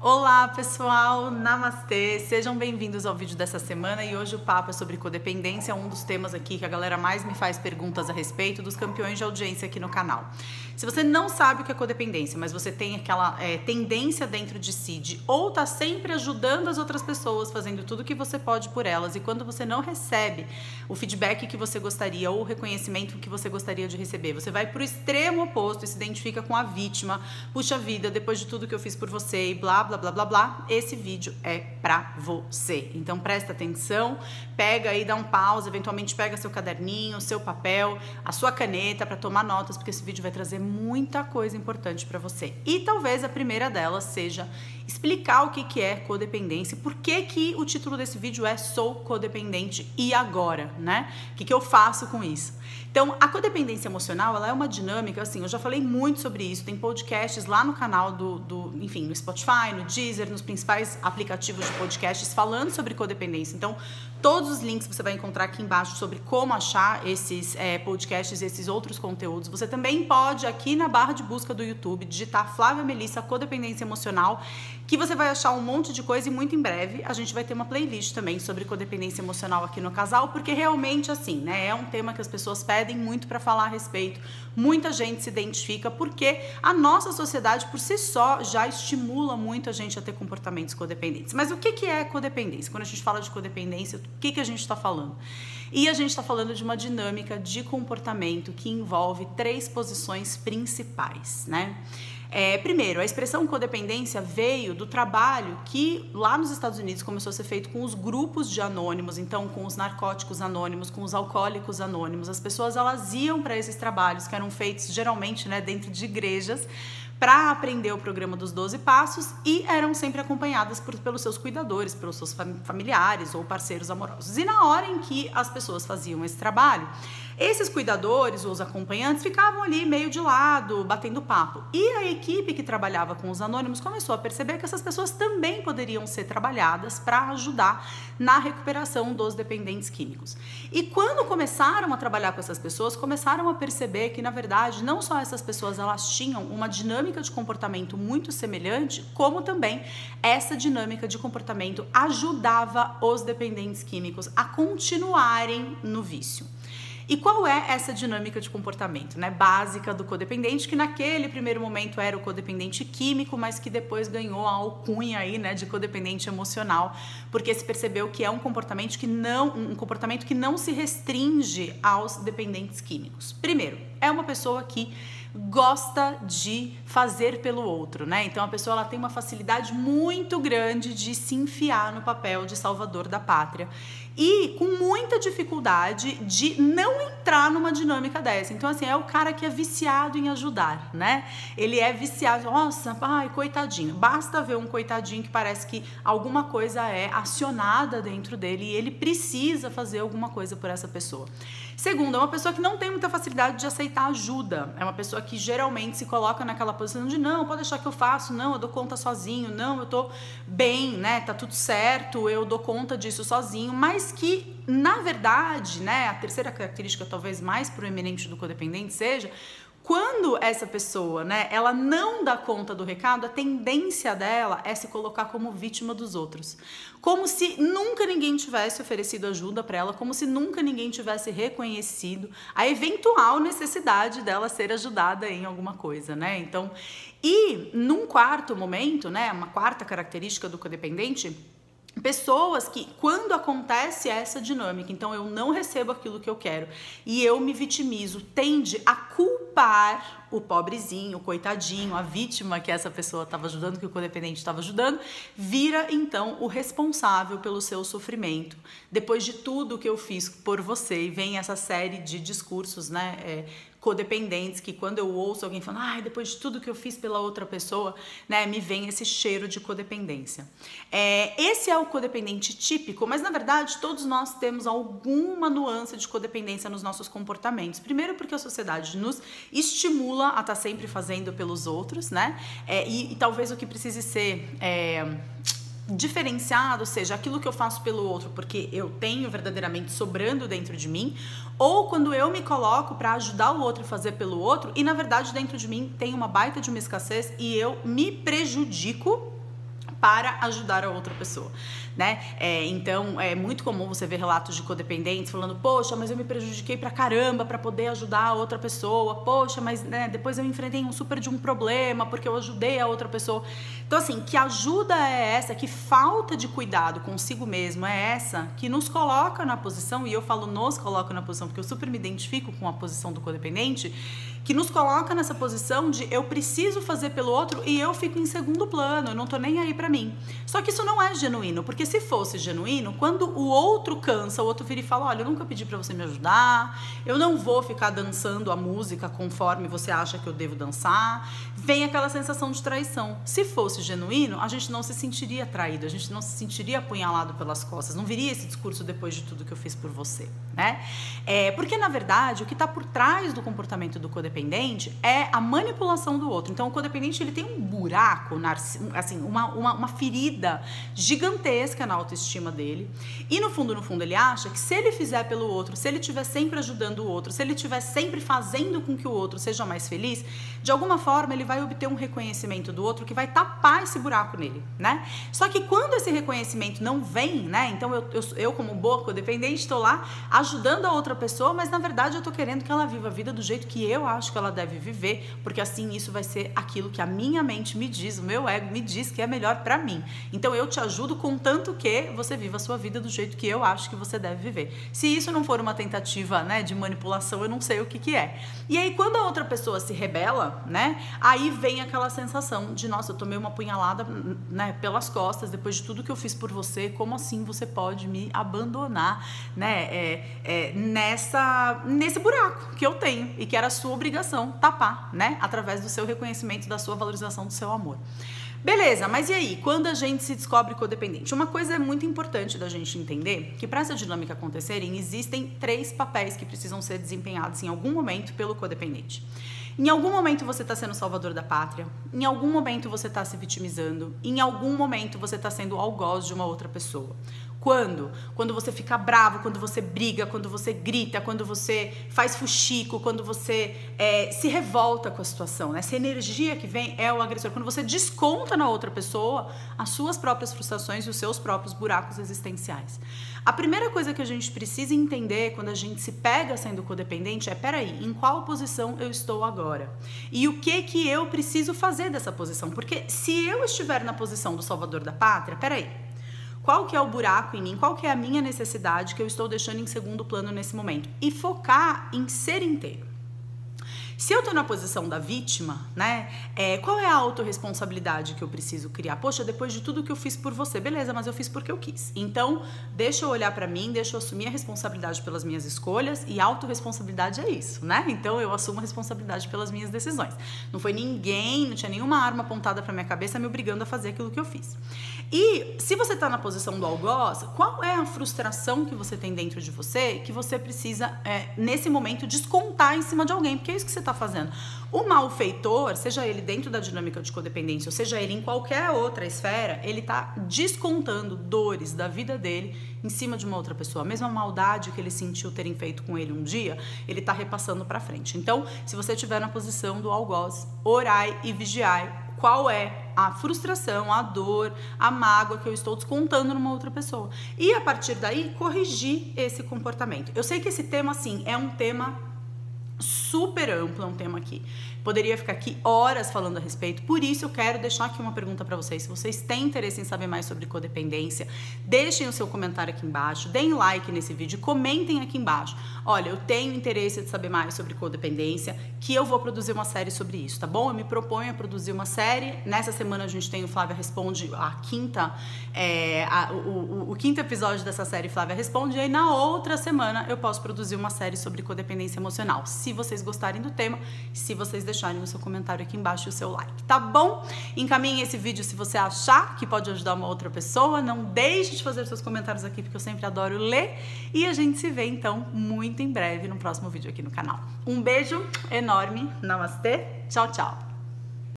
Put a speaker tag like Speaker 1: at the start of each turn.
Speaker 1: Olá pessoal, namastê, sejam bem-vindos ao vídeo dessa semana e hoje o papo é sobre codependência, um dos temas aqui que a galera mais me faz perguntas a respeito dos campeões de audiência aqui no canal. Se você não sabe o que é codependência, mas você tem aquela tendência dentro de si de ou tá sempre ajudando as outras pessoas, fazendo tudo que você pode por elas e quando você não recebe o feedback que você gostaria ou o reconhecimento que você gostaria de receber, você vai pro extremo oposto e se identifica com a vítima, puxa vida, depois de tudo que eu fiz por você e blá, blá, blá, blá, blá, esse vídeo é pra você. Então presta atenção, pega aí, dá um pause, eventualmente pega seu caderninho, seu papel, a sua caneta para tomar notas, porque esse vídeo vai trazer muita coisa importante para você. E talvez a primeira delas seja explicar o que é codependência, por que o título desse vídeo é Sou Codependente e Agora, né? O que eu faço com isso? Então, a codependência emocional, ela é uma dinâmica, assim, eu já falei muito sobre isso, tem podcasts lá no canal enfim, no Spotify, no Deezer, nos principais aplicativos de podcasts falando sobre codependência. Então, todos os links você vai encontrar aqui embaixo sobre como achar esses podcasts e esses outros conteúdos. Você também pode, aqui na barra de busca do YouTube, digitar Flávia Melissa Codependência Emocional, que você vai achar um monte de coisa e muito em breve a gente vai ter uma playlist também sobre codependência emocional aqui no casal, porque realmente assim, né, é um tema que as pessoas pedem muito para falar a respeito, muita gente se identifica porque a nossa sociedade por si só já estimula muito a gente a ter comportamentos codependentes. Mas o que é codependência? Quando a gente fala de codependência, o que a gente está falando? E a gente está falando de uma dinâmica de comportamento que envolve 3 posições principais, né? Primeiro, a expressão codependência veio do trabalho que lá nos Estados Unidos começou a ser feito com os grupos de anônimos, então com os narcóticos anônimos, com os alcoólicos anônimos. As pessoas elas iam para esses trabalhos que eram feitos geralmente, né, dentro de igrejas, para aprender o programa dos 12 passos e eram sempre acompanhadas pelos seus cuidadores, pelos seus familiares ou parceiros amorosos. E na hora em que as pessoas faziam esse trabalho, esses cuidadores ou os acompanhantes ficavam ali meio de lado, batendo papo. E a equipe que trabalhava com os anônimos começou a perceber que essas pessoas também poderiam ser trabalhadas para ajudar na recuperação dos dependentes químicos. E quando começaram a trabalhar com essas pessoas, começaram a perceber que, na verdade, não só essas pessoas elas tinham uma dinâmica de comportamento muito semelhante, como também essa dinâmica de comportamento ajudava os dependentes químicos a continuarem no vício. E qual é essa dinâmica de comportamento, né, básica do codependente, que naquele primeiro momento era o codependente químico, mas que depois ganhou a alcunha aí, né, de codependente emocional, porque se percebeu que é um comportamento que não se restringe aos dependentes químicos. Primeiro, é uma pessoa que gosta de fazer pelo outro, né? Então a pessoa ela tem uma facilidade muito grande de se enfiar no papel de salvador da pátria e com muita dificuldade de não entrar numa dinâmica dessa. Então assim, é o cara que é viciado em ajudar, né? Ele é viciado, nossa, ai, coitadinho. Basta ver um coitadinho que parece que alguma coisa é acionada dentro dele e ele precisa fazer alguma coisa por essa pessoa. Segundo, é uma pessoa que não tem muita facilidade de aceitar ajuda. É uma pessoa que geralmente se coloca naquela posição de não, pode deixar que eu faço, não, eu dou conta sozinho, não, eu tô bem, né, tá tudo certo, eu dou conta disso sozinho, mas que, na verdade, né, a terceira característica talvez mais proeminente do codependente seja quando essa pessoa, né, ela não dá conta do recado, a tendência dela é se colocar como vítima dos outros. Como se nunca ninguém tivesse oferecido ajuda para ela, como se nunca ninguém tivesse reconhecido a eventual necessidade dela ser ajudada em alguma coisa, né? Então, e num quarto momento, né, uma quarta característica do codependente, pessoas que, quando acontece essa dinâmica, então eu não recebo aquilo que eu quero e eu me vitimizo, tende a culpar o pobrezinho, o coitadinho, a vítima que essa pessoa estava ajudando, que o codependente estava ajudando, vira então o responsável pelo seu sofrimento. Depois de tudo que eu fiz por você, e vem essa série de discursos, né, codependentes, que quando eu ouço alguém falando, ai, depois de tudo que eu fiz pela outra pessoa, né, me vem esse cheiro de codependência. Esse é o codependente típico, mas na verdade todos nós temos alguma nuance de codependência nos nossos comportamentos. Primeiro porque a sociedade nos estimula a estar sempre fazendo pelos outros, né, e talvez o que precise ser diferenciado seja aquilo que eu faço pelo outro porque eu tenho verdadeiramente sobrando dentro de mim, ou quando eu me coloco para ajudar o outro a fazer pelo outro e na verdade dentro de mim tem uma baita de uma escassez e eu me prejudico para ajudar a outra pessoa, né? Então, é muito comum você ver relatos de codependentes falando, poxa, mas eu me prejudiquei pra caramba pra poder ajudar a outra pessoa, poxa, mas né, depois eu enfrentei um super de um problema porque eu ajudei a outra pessoa. Então, assim, que ajuda é essa, que falta de cuidado consigo mesmo é essa que nos coloca na posição, e eu falo nos coloca na posição porque eu super me identifico com a posição do codependente, que nos coloca nessa posição de eu preciso fazer pelo outro e eu fico em segundo plano, eu não tô nem aí pra mim. Só que isso não é genuíno, porque se fosse genuíno, quando o outro cansa, o outro vira e fala, olha, eu nunca pedi pra você me ajudar, eu não vou ficar dançando a música conforme você acha que eu devo dançar, vem aquela sensação de traição. Se fosse genuíno, a gente não se sentiria traído, a gente não se sentiria apunhalado pelas costas, não viria esse discurso depois de tudo que eu fiz por você, né? Porque, na verdade, o que tá por trás do comportamento do codependente é a manipulação do outro. Então, o codependente, ele tem um buraco, assim, uma ferida gigantesca na autoestima dele, e no fundo, ele acha que se ele fizer pelo outro, se ele estiver sempre ajudando o outro, se ele estiver sempre fazendo com que o outro seja mais feliz, de alguma forma ele vai obter um reconhecimento do outro que vai tapar esse buraco nele, né? Só que quando esse reconhecimento não vem, né? Então eu como boa codependente, estou lá ajudando a outra pessoa, mas na verdade eu tô querendo que ela viva a vida do jeito que eu acho que ela deve viver, porque assim isso vai ser aquilo que a minha mente me diz, o meu ego me diz que é melhor pra mim. Então eu te ajudo contanto que você viva a sua vida do jeito que eu acho que você deve viver. Se isso não for uma tentativa, né, de manipulação, eu não sei o que é. E aí quando a outra pessoa se rebela, né, aí vem aquela sensação de, nossa, eu tomei uma punhalada, né, pelas costas, depois de tudo que eu fiz por você, como assim você pode me abandonar, né, nesse buraco que eu tenho e que era a sua obrigação tapar, né, através do seu reconhecimento, da sua valorização, do seu amor. Beleza, mas e aí, quando a gente se descobre codependente? Uma coisa é muito importante da gente entender, que para essa dinâmica acontecerem, existem 3 papéis que precisam ser desempenhados em algum momento pelo codependente. Em algum momento você está sendo o salvador da pátria, em algum momento você está se vitimizando, em algum momento você está sendo o algoz de uma outra pessoa. Quando? Quando você fica bravo, quando você briga, quando você grita, quando você faz fuxico, quando você se revolta com a situação, né? Essa energia que vem é o agressor. Quando você desconta na outra pessoa as suas próprias frustrações e os seus próprios buracos existenciais. A primeira coisa que a gente precisa entender quando a gente se pega sendo codependente é, peraí, em qual posição eu estou agora? E o que eu preciso fazer dessa posição? Porque se eu estiver na posição do salvador da pátria, peraí, qual que é o buraco em mim? Qual que é a minha necessidade que eu estou deixando em segundo plano nesse momento? E focar em ser inteiro. Se eu tô na posição da vítima, né, qual é a autorresponsabilidade que eu preciso criar? Poxa, depois de tudo que eu fiz por você, beleza, mas eu fiz porque eu quis. Então, deixa eu olhar pra mim, deixa eu assumir a responsabilidade pelas minhas escolhas, e autorresponsabilidade é isso, né? Então, eu assumo a responsabilidade pelas minhas decisões. Não foi ninguém, não tinha nenhuma arma apontada pra minha cabeça me obrigando a fazer aquilo que eu fiz. E se você tá na posição do algoz, qual é a frustração que você tem dentro de você que você precisa, nesse momento, descontar em cima de alguém? Porque é isso que você tá fazendo. O malfeitor, seja ele dentro da dinâmica de codependência, ou seja ele em qualquer outra esfera, ele tá descontando dores da vida dele em cima de uma outra pessoa. A mesma maldade que ele sentiu terem feito com ele um dia, ele tá repassando pra frente. Então, se você estiver na posição do algoz, orai e vigiai qual é a frustração, a dor, a mágoa que eu estou descontando numa outra pessoa. E a partir daí, corrigir esse comportamento. Eu sei que esse tema, assim, é um tema super amplo, é um tema que poderia ficar aqui horas falando a respeito, por isso eu quero deixar aqui uma pergunta para vocês. Se vocês têm interesse em saber mais sobre codependência, deixem o seu comentário aqui embaixo, deem like nesse vídeo, comentem aqui embaixo. Olha, eu tenho interesse de saber mais sobre codependência, que eu vou produzir uma série sobre isso, tá bom? Eu me proponho a produzir uma série. Nessa semana a gente tem o Flávia Responde, a quinta, o quinto episódio dessa série Flávia Responde, e aí na outra semana eu posso produzir uma série sobre codependência emocional. Se vocês gostarem do tema, se vocês deixarem o seu comentário aqui embaixo e o seu like, tá bom? Encaminhe esse vídeo se você achar que pode ajudar uma outra pessoa. Não deixe de fazer seus comentários aqui, porque eu sempre adoro ler. E a gente se vê, então, muito em breve no próximo vídeo aqui no canal. Um beijo enorme. Namastê. Tchau, tchau.